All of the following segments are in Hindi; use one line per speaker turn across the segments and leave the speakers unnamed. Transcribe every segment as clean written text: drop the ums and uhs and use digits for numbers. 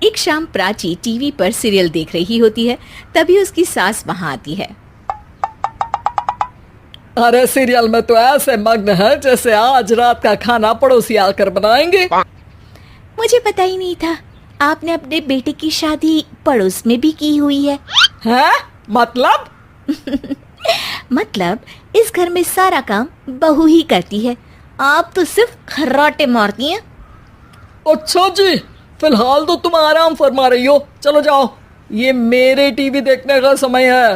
एक शाम प्राची टीवी पर सीरियल देख रही होती है। तभी उसकी सास वहां आती है।
अरे सीरियल में तो ऐसे मग्न है जैसे आज रात का खाना पड़ोसी आकर बनाएंगे।
मुझे पता ही नहीं था आपने अपने बेटे की शादी पड़ोस में भी की हुई है।
हैं? मतलब?
मतलब इस घर में सारा काम बहू ही करती है, आप तो सिर्फ खर्राटे मारती हैं।
अच्छा जी, फिलहाल तो तुम आराम फरमा रही हो, चलो जाओ, ये मेरे टीवी देखने का समय है।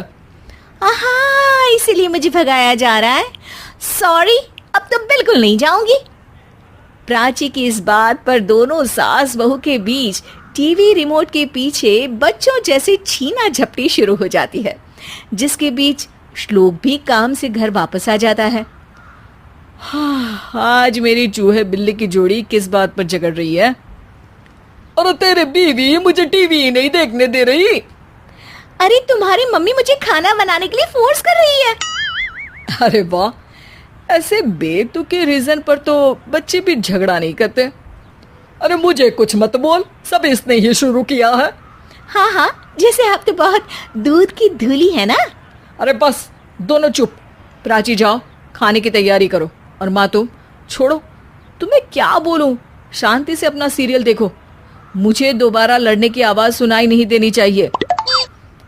आहा, इसीलिए मुझे भगाया जा रहा है। सॉरी, अब तो बिल्कुल नहीं जाऊंगी। प्राची की इस बात पर दोनों सास बहू के बीच टीवी रिमोट के पीछे बच्चों जैसे छीना झपटी शुरू हो जाती है, जिसके बीच श्लोक भी काम से घर वापस आ जाता है।
आज मेरी चूहे बिल्ली की जोड़ी किस बात पर झगड़ रही है? अरे तेरे बीवी मुझे टीवी ही नहीं देखने दे रही।
अरे तुम्हारी मम्मी मुझे खाना बनाने के लिए फोर्स कर रही है।
अरे वाह, ऐसे बेतुके रीजन पर तो बच्चे भी झगड़ा नहीं करते। अरे मुझे कुछ मत बोल, सब इसने ही शुरू किया है।
हाँ हाँ, जैसे आप तो बहुत दूध की धूली है ना।
अरे बस, दोनों चुप। प्राची जाओ, खाने की तैयारी करो। और माँ तुम छोड़ो, तुम्हें क्या बोलूं, शांति से अपना सीरियल देखो, मुझे दोबारा लड़ने की आवाज सुनाई नहीं देनी चाहिए।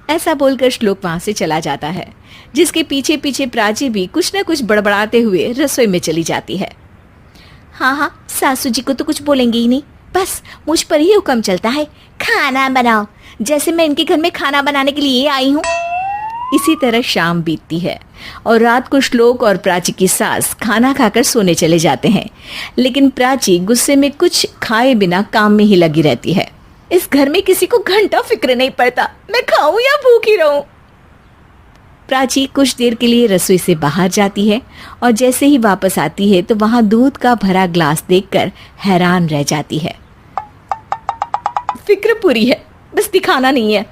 ऐसा बोलकर श्लोक वहां से चला जाता है, जिसके पीछे पीछे प्राची भी कुछ न कुछ बड़बड़ाते हुए रसोई में चली जाती है। हाँ हाँ, सासू जी को तो कुछ बोलेंगे ही नहीं, बस मुझ पर ही हुक्म चलता है, खाना बनाओ, जैसे मैं इनके घर में खाना बनाने के लिए आई हूँ। इसी तरह शाम बीतती है और रात को श्लोक और प्राची की सास खाना खाकर सोने चले जाते हैं, लेकिन प्राची गुस्से में कुछ खाए बिना काम में ही लगी रहती है। इस घर में किसी को घंटा फिक्र नहीं पड़ता, मैं खाऊं या भूखी रहूं। प्राची कुछ देर के लिए रसोई से बाहर जाती है और जैसे ही वापस आती है तो वहां दूध का भरा ग्लास देखकर हैरान रह जाती है। फिक्र पूरी है, बस दिखाना नहीं है।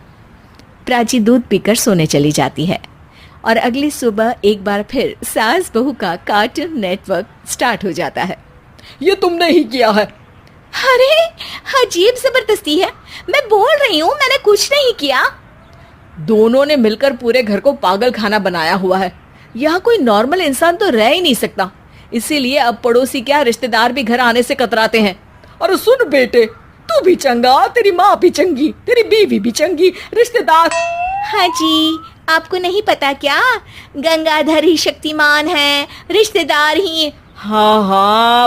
प्राची दूध पीकर सोने चली जाती है और अगली सुबह एक बार फिर सास बहू का कार्टून नेटवर्क स्टार्ट हो जाता है।
ये तुमने ही किया है।
अरे अजीब जबरदस्ती है, मैं बोल रही हूँ मैंने कुछ नहीं किया।
दोनों ने मिलकर पूरे घर को पागल खाना बनाया हुआ है। यहाँ कोई नॉर्मल इंसान तो रह ही नहीं सकता, इसीलिए अब पड़ोसी क्या रिश्तेदार भी घर आने से कतराते हैं। और सुन बेटे, तू भी चंगा, तेरी माँ भी चंगी, तेरी बीवी भी चंगी, रिश्तेदार।
हाँ जी, आपको नहीं पता क्या, गंगाधर ही शक्तिमान है, रिश्तेदार ही।
हाँ हाँ,